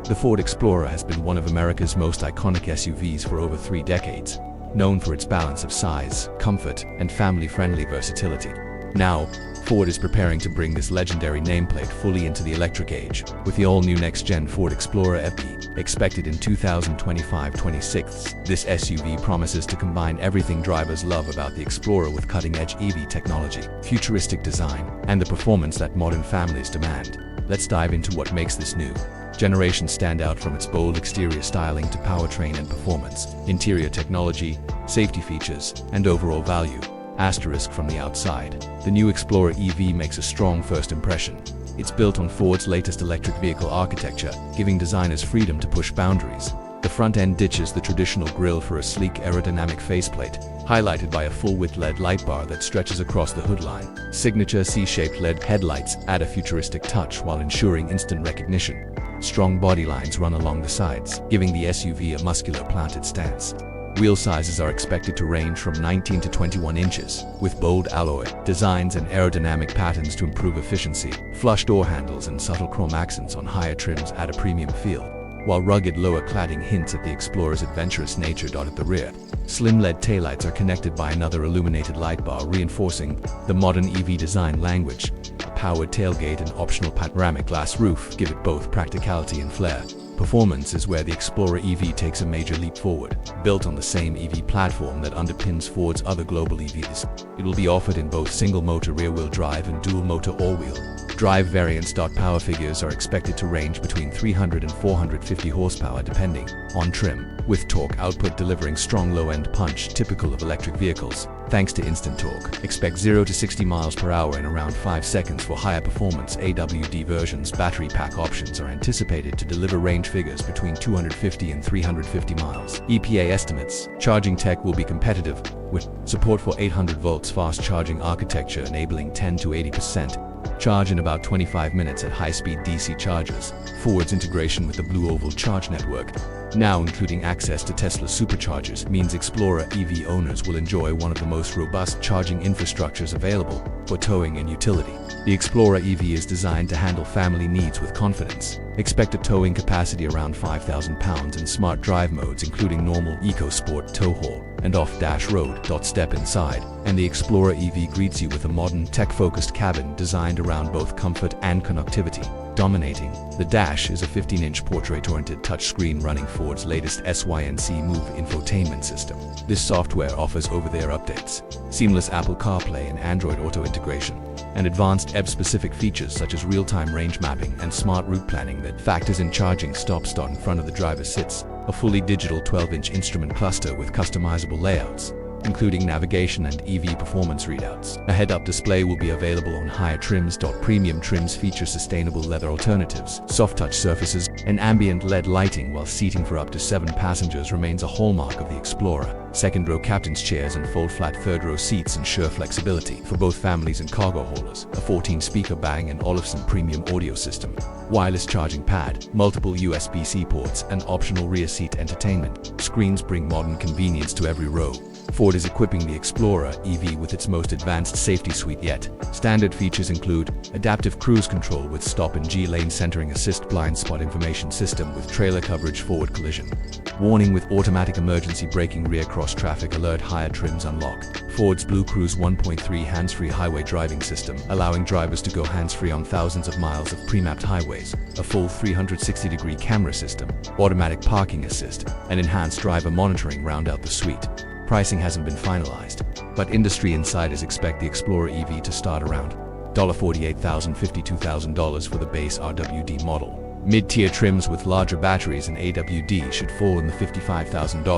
The Ford Explorer has been one of America's most iconic SUVs for over 3 decades, known for its balance of size, comfort, and family-friendly versatility. Now, Ford is preparing to bring this legendary nameplate fully into the electric age, with the all-new next-gen Ford Explorer FE expected in 2025-26. This SUV promises to combine everything drivers love about the Explorer with cutting-edge EV technology, futuristic design, and the performance that modern families demand. Let's dive into what makes this new generation stand out, from its bold exterior styling to powertrain and performance, interior technology, safety features, and overall value. Asterisk from the outside. The new Explorer EV makes a strong first impression. It's built on Ford's latest electric vehicle architecture, giving designers freedom to push boundaries. The front end ditches the traditional grille for a sleek aerodynamic faceplate, highlighted by a full-width LED light bar that stretches across the hood line. Signature C-shaped LED headlights add a futuristic touch while ensuring instant recognition. Strong body lines run along the sides, giving the SUV a muscular, planted stance. Wheel sizes are expected to range from 19 to 21 inches, with bold alloy designs and aerodynamic patterns to improve efficiency. Flush door handles and subtle chrome accents on higher trims add a premium feel, while rugged lower cladding hints at the Explorer's adventurous nature. At the rear, slim LED taillights are connected by another illuminated light bar, reinforcing the modern EV design language. A powered tailgate and optional panoramic glass roof give it both practicality and flair. Performance is where the Explorer EV takes a major leap forward. Built on the same EV platform that underpins Ford's other global EVs, it will be offered in both single-motor rear-wheel drive and dual-motor all-wheel drive variants. Power figures are expected to range between 300 and 450 horsepower depending on trim, with torque output delivering strong low-end punch typical of electric vehicles. Thanks to instant torque, expect 0 to 60 miles per hour in around 5 seconds. For higher performance AWD versions, battery pack options are anticipated to deliver range figures between 250 and 350 miles. EPA estimates charging tech will be competitive, with support for 800 volts fast charging architecture enabling 10 to 80% charge in about 25 minutes at high-speed DC chargers. Ford's integration with the Blue Oval Charge network, now including access to Tesla superchargers, means Explorer EV owners will enjoy one of the most robust charging infrastructures available for towing and utility. The Explorer EV is designed to handle family needs with confidence. Expect a towing capacity around 5,000 pounds in smart drive modes, including normal, EcoSport, tow haul, and off-dash road. Step inside, and the Explorer EV greets you with a modern, tech-focused cabin designed around both comfort and connectivity. Dominating the dash is a 15-inch portrait-oriented touchscreen running Ford's latest SYNC Move infotainment system. This software offers over-the-air updates, seamless Apple CarPlay and Android Auto integration, and advanced EV-specific features such as real-time range mapping and smart route planning that factors in charging stop-start in front of the driver's sits. A fully digital 12-inch instrument cluster with customizable layouts, including navigation and EV performance readouts. A head-up display will be available on higher trims. Premium trims feature sustainable leather alternatives, soft-touch surfaces, and ambient LED lighting, while seating for up to 7 passengers remains a hallmark of the Explorer. Second-row captain's chairs and fold-flat third-row seats ensure flexibility for both families and cargo haulers. A 14-speaker Bang & Olufsen premium audio system, wireless charging pad, multiple USB-C ports, and optional rear seat entertainment screens bring modern convenience to every row. Ford is equipping the Explorer EV with its most advanced safety suite yet. Standard features include adaptive cruise control with stop and G lane centering assist, blind spot information system with trailer coverage, forward collision warning with automatic emergency braking, rear cross traffic alert, higher trims unlock. Ford's Blue Cruise 1.3 hands-free highway driving system, allowing drivers to go hands-free on thousands of miles of pre-mapped highways. A full 360-degree camera system, automatic parking assist, and enhanced driver monitoring round out the suite. Pricing hasn't been finalized, but industry insiders expect the Explorer EV to start around $48,000 to $52,000 for the base RWD model. Mid-tier trims with larger batteries and AWD should fall in the $55,000 to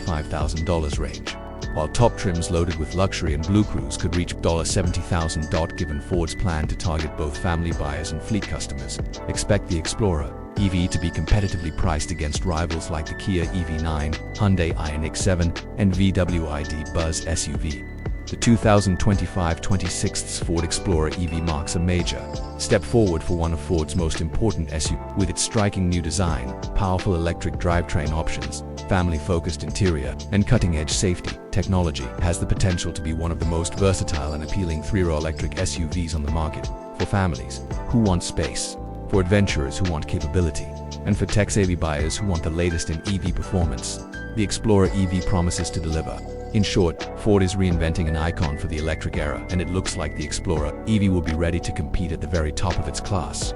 $65,000 range, while top trims loaded with luxury and Blue Cruise could reach $70,000. Given Ford's plan to target both family buyers and fleet customers, expect the Explorer EV to be competitively priced against rivals like the Kia EV9, Hyundai Ioniq 7, and VW ID Buzz SUV. The 2025-26 Ford Explorer EV marks a major step forward for one of Ford's most important SUVs. With its striking new design, powerful electric drivetrain options, family-focused interior, and cutting-edge safety technology, has the potential to be one of the most versatile and appealing three-row electric SUVs on the market. For families who want space, for adventurers who want capability, And for tech-savvy buyers who want the latest in EV performance, the Explorer EV promises to deliver. In short, Ford is reinventing an icon for the electric era, and it looks like the Explorer EV will be ready to compete at the very top of its class.